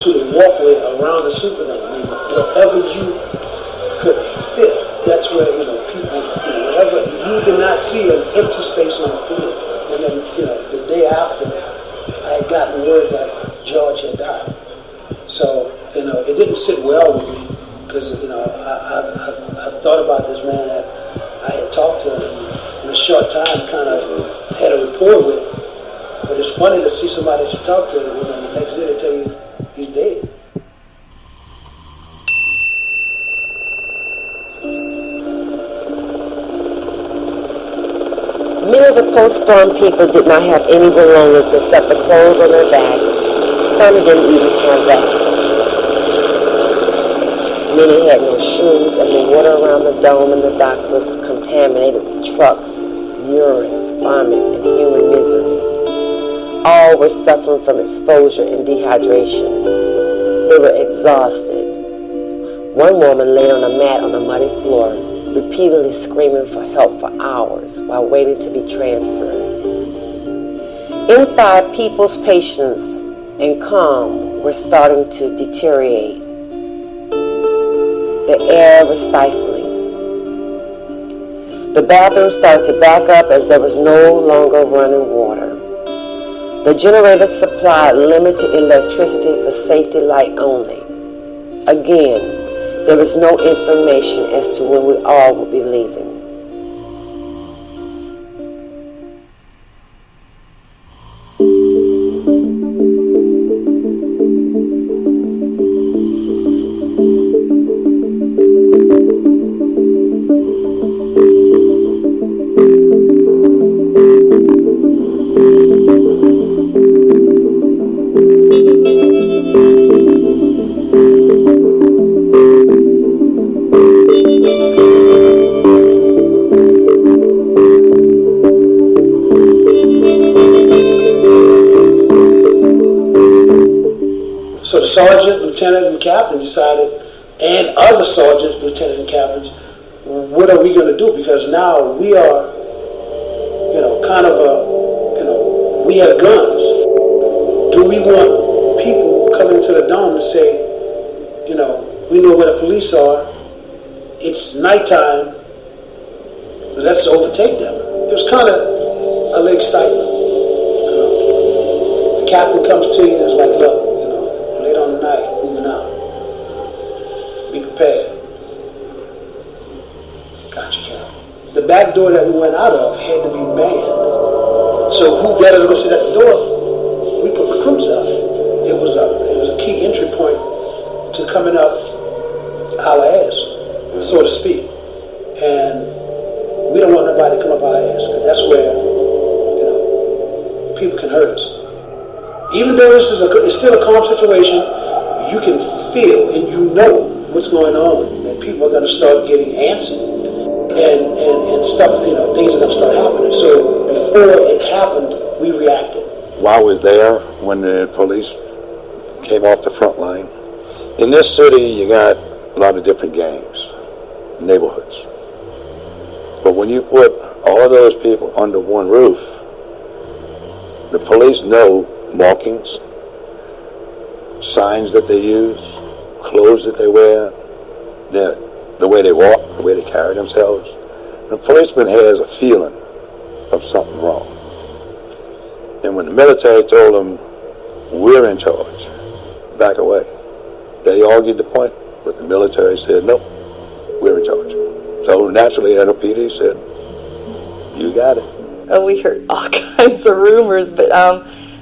to the walkway around the Superdome. I mean, wherever you could fit, that's where, people, whatever, you did not see an empty space on the field. And then, the day after, I had gotten word that George had died. So, it didn't sit well with me because, I've thought about this man that I had talked to him in a short time, kind of had a rapport with. But it's funny to see somebody that you talk to, and the next day they tell you he's dead. Many of the post-storm people did not have any belongings except the clothes on their back. Some didn't even have that. Many had no shoes, and the water around the dome and the docks was contaminated with trucks, urine, vomit, and human misery. All were suffering from exposure and dehydration. They were exhausted. One woman laid on a mat on the muddy floor, repeatedly screaming for help for hours while waiting to be transferred. Inside, people's patience and calm were starting to deteriorate. The air was stifling. The bathroom started to back up as there was no longer running water. The generator supplied limited electricity for safety light only. Again, there was no information as to when we all would be leaving. So the sergeant, lieutenant, and captain decided, and other sergeants, lieutenant, and captains, what are we going to do? Because now we are, we have guns. Do we want people coming to the dome to say, we know where the police are, it's nighttime, let's overtake them? It was kind of a little excitement. The captain comes to you and is like, look, late on the night, moving out. Be prepared. Gotcha, Captain. The back door that we went out of had to be manned. So who better to go sit at the door? We put recruits out there. It was a key entry point to coming up our ass, so to speak. And we don't want nobody to come up our ass, because that's where people can hurt us. Even though it's still a calm situation, you can feel and you know what's going on, that people are going to start getting antsy and stuff, things are going to start happening. So before it happened, we reacted. While I was there, when the police came off the front line, in this city you got a lot of different gangs, neighborhoods. But when you put all of those people under one roof, the police know markings, signs that they use, clothes that they wear, the way they walk, the way they carry themselves. The policeman has a feeling of something wrong. And when the military told them, we're in charge, back away, they argued the point, but the military said, no, we're in charge. So naturally, NOPD said, you got it. Oh, we heard all kinds of rumors, but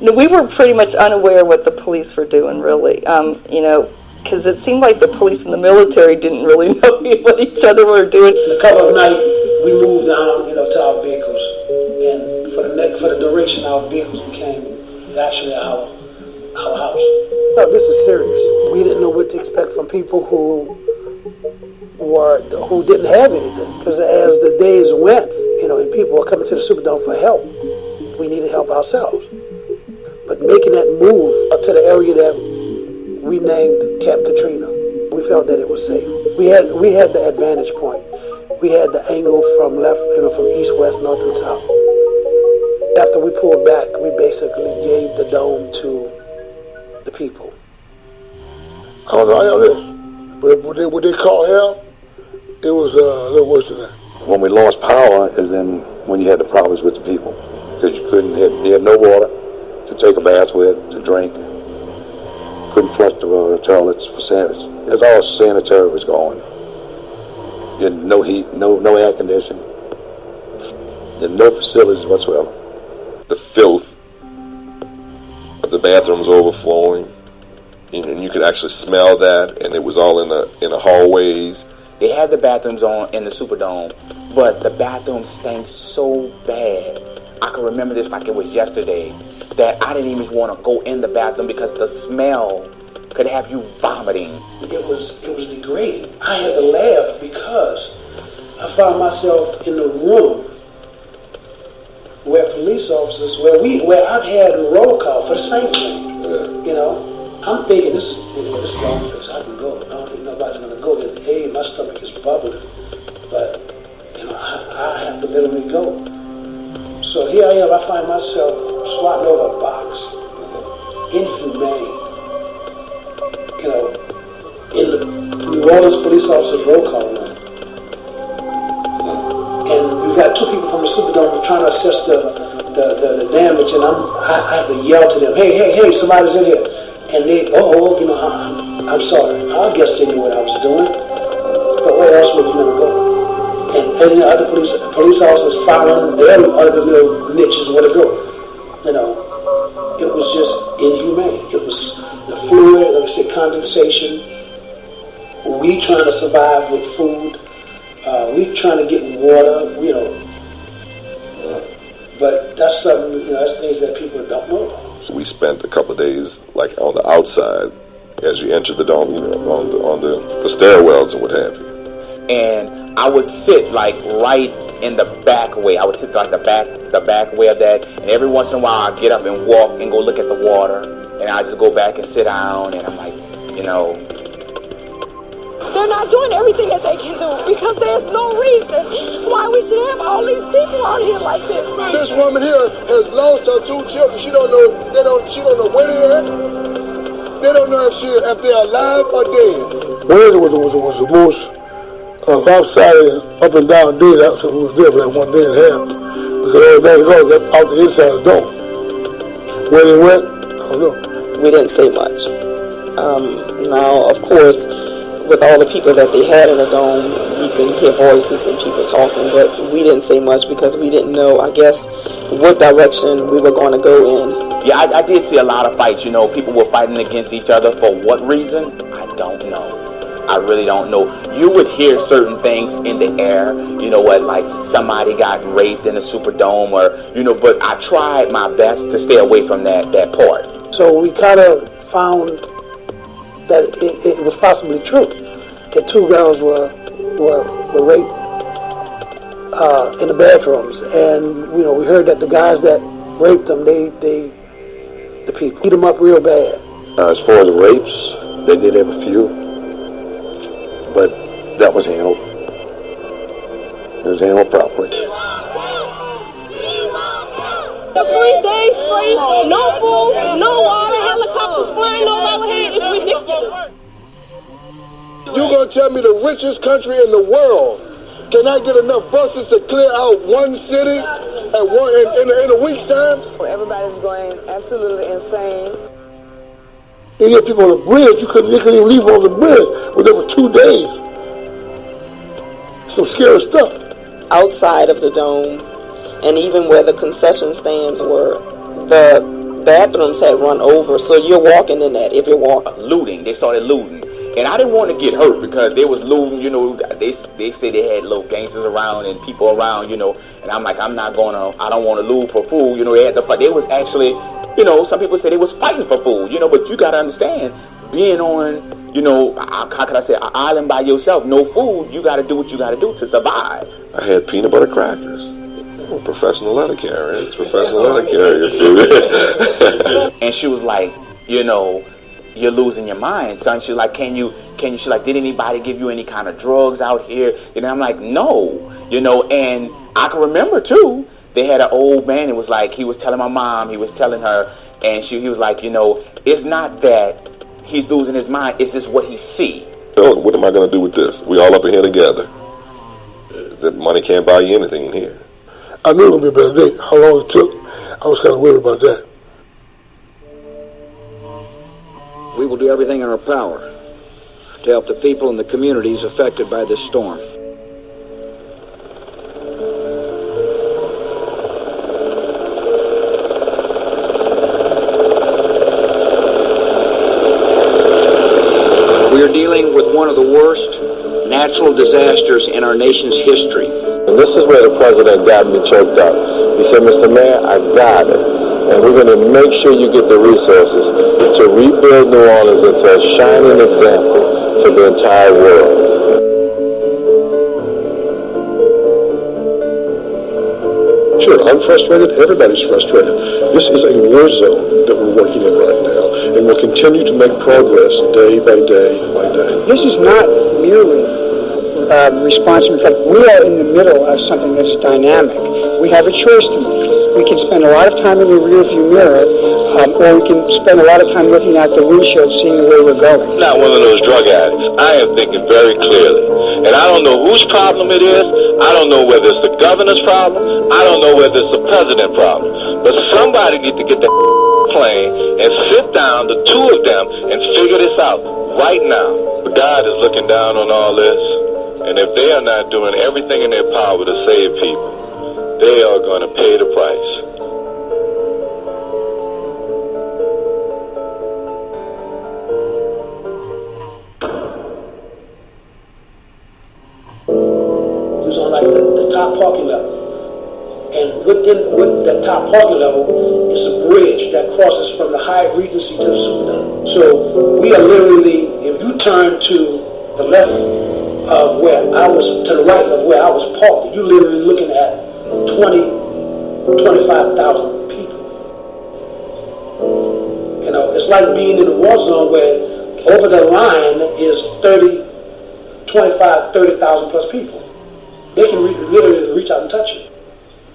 we were pretty much unaware what the police were doing, really. Because it seemed like the police and the military didn't really know what each other were doing. In the cover of night, we moved down, to our vehicles, and for the duration, our vehicles became actually our house. No, this is serious. We didn't know what to expect from people who didn't have anything, because as the days went, and people were coming to the Superdome for help, we needed help ourselves. But making that move up to the area that we named Camp Katrina, we felt that it was safe. We had the advantage point. We had the angle from left, from east, west, north, and south. After we pulled back, we basically gave the dome to the people. I don't know how this. But what they call hell, it was a little worse than that. When we lost power, and then when you had the problems with the people, because you had no water to take a bath with, to drink, couldn't flush the toilets for sanitary. That's all sanitary was going. You had no heat, no air conditioning, and no facilities whatsoever. The filth of the bathrooms overflowing, and you could actually smell that, and it was all in the hallways. They had the bathrooms on in the Superdome, but the bathrooms stank so bad. I can remember this like it was yesterday, that I didn't even want to go in the bathroom because the smell could have you vomiting. It was degrading. I had to laugh because I found myself in the room where police officers, where I've had a roll call for the Saints game. Yeah. You know, I'm thinking this is the only place I can go. I don't think nobody's gonna go. And hey, my stomach is bubbling, but you know, I have to literally go. So here I am. I find myself squatting over a box, inhumane. You know, in the New Orleans police officers roll call room. And we got two people from the Superdome trying to assess the damage, and I have to yell to them, hey, somebody's in here. And they, you know, I'm sorry. I guess they knew what I was doing, but where else were you going to go? And the other police officers following their other little niches where to go. You know, it was just inhumane. It was the fluid, like I said, condensation. We trying to survive with food. We trying to get water, you know. But that's something, you know, that's things that people don't know about. So we spent a couple of days like on the outside as you enter the dome, you know, on the stairwells and what have you. And I would sit like right in the back way. I would sit like the back way of that. And every once in a while I'd get up and walk and go look at the water. And I just go back and sit down, and I'm like, you know. They're not doing everything that they can do because there's no reason why we should have all these people out here like this. This woman here has lost her two children. She don't know where they're at. They don't know if they're alive or dead. Wednesday was the most lopsided up and down day that was there for that 1 day and a half. Because everybody goes out the inside of the dome. Where they went, I don't know. We didn't say much. Now, of course, with all the people that they had in the dome, you can hear voices and people talking, but we didn't say much because we didn't know, I guess, what direction we were going to go in. Yeah, I did see a lot of fights. You know, people were fighting against each other. For what reason? I don't know. I really don't know. You would hear certain things in the air, you know what, like somebody got raped in the Superdome, or, you know, but I tried my best to stay away from that part. So we kind of found that it was possibly true that two girls were raped in the bathrooms, and you know, we heard that the guys that raped them, the people beat them up real bad. As far as the rapes, they did have a few, but that was handled. It was handled properly. 3 days straight, no food, no water, helicopters flying over our head. It's ridiculous. You gonna tell me the richest country in the world cannot get enough buses to clear out one city at in a week's time? Everybody's going absolutely insane. You get people on the bridge, you couldn't even leave on the bridge. We're there for 2 days. Some scary stuff. Outside of the dome, and even where the concession stands were, the bathrooms had run over, so you're walking in that if you're walking. Looting, they started looting. And I didn't want to get hurt because they was looting, you know, they say they had little gangsters around and people around, you know, and I'm like, I don't want to loot for food, you know, they had to fight. They was actually, you know, some people say they was fighting for food, you know, but you got to understand, being on, you know, how can I say, an island by yourself, no food, you got to do what you got to do to survive. I had peanut butter crackers. I'm a professional letter carrier. It's professional letter carrier food. And she was like, you know, you're losing your mind, son. She's like, she's like, did anybody give you any kind of drugs out here? You know, I'm like, no, you know, and I can remember too, they had an old man, it was like, he was telling my mom, he was telling her, and he was like, you know, it's not that he's losing his mind. It's just what he see. So what am I going to do with this? We all up in here together. The money can't buy you anything in here. I knew it would be a better day. How long it took, I was kind of worried about that. We will do everything in our power to help the people and the communities affected by this storm. We are dealing with one of the worst natural disasters in our nation's history. And this is where the president got me choked up. He said, Mr. Mayor, I got it. And we're going to make sure you get the resources to rebuild New Orleans into a shining example for the entire world. Sure, I'm frustrated. Everybody's frustrated. This is a war zone that we're working in right now, and we'll continue to make progress day by day by day. This is not merely responsible. In fact, we are in the middle of something that is dynamic. We have a choice to make. We can spend a lot of time in the rearview mirror, or we can spend a lot of time looking out the windshield, seeing where we're going. Not one of those drug addicts. I am thinking very clearly. And I don't know whose problem it is. I don't know whether it's the governor's problem. I don't know whether it's the president's problem. But somebody needs to get the plane and sit down, the two of them, and figure this out right now. But God is looking down on all this. And if they are not doing everything in their power to save people, they are going to pay the price. It was on like the top parking level. And with the top parking level is a bridge that crosses from the Hyatt Regency to the Superdome. So we are literally, if you turn to the left of where I was, to the right of where I was parked, you're literally looking at 25,000 people. You know, it's like being in a war zone where over the line is 30,000 plus people. They can literally reach out and touch you.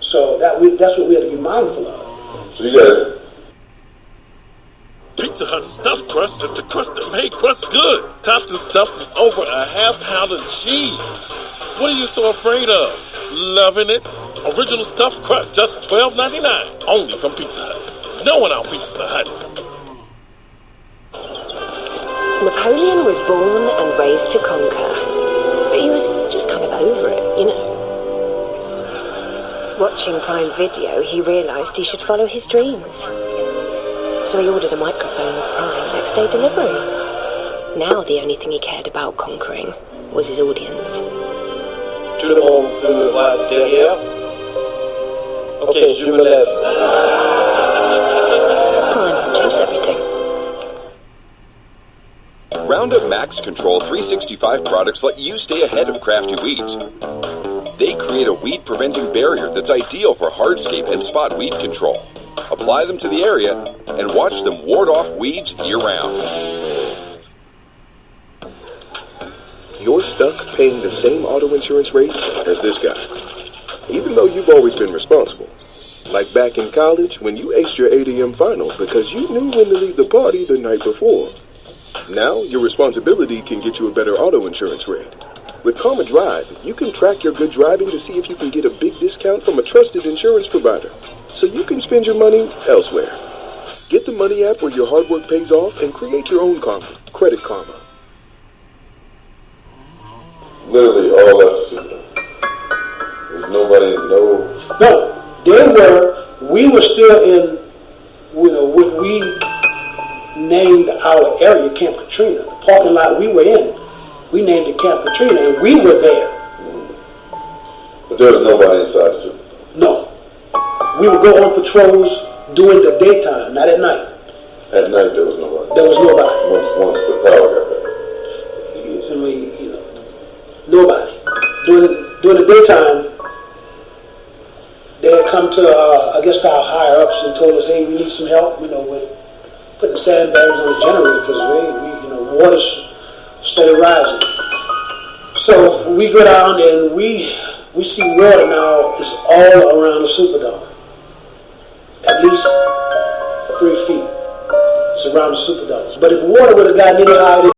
So that's what we have to be mindful of. So you guys... Pizza Hut stuffed crust is the crust that made crust good. Topped and stuffed with over a half-pound of cheese. What are you so afraid of? Loving it? Original stuffed crust, just $12.99. Only from Pizza Hut. No one outbeats the Hut. Napoleon was born and raised to conquer. But he was just kind of over it, you know. Watching Prime Video, he realised he should follow his dreams. So he ordered a microphone with Prime next day delivery. Now the only thing he cared about conquering was his audience. Tout le monde peut me voir derrière? Ok, je me lève. Prime changed everything. Roundup Max Control 365 products let you stay ahead of crafty weeds. They create a weed-preventing barrier that's ideal for hardscape and spot weed control. Apply them to the area and watch them ward off weeds year-round. You're stuck paying the same auto insurance rate as this guy, even though you've always been responsible. Like back in college when you aced your 8 a.m. final because you knew when to leave the party the night before. Now your responsibility can get you a better auto insurance rate. With Karma Drive, you can track your good driving to see if you can get a big discount from a trusted insurance provider, so you can spend your money elsewhere. Get the Money app where your hard work pays off and create your own karma. Credit Karma. Literally all left the Superdome. There's nobody, No, we were still in, what we named our area Camp Katrina. The parking lot we were in, we named it Camp Katrina, and we were there. But there was nobody inside the Superdome. No. We would go on patrols during the daytime, not at night. At night there was nobody. There was nobody. Once the power got back. Nobody. During the daytime, they had come to, our higher ups and told us, hey, we need some help, with putting sandbags on the generator because water's steady rising. So we go down and we see water now is all around the Superdome. At least 3 feet. around the Superdome. But if water would have gotten any higher,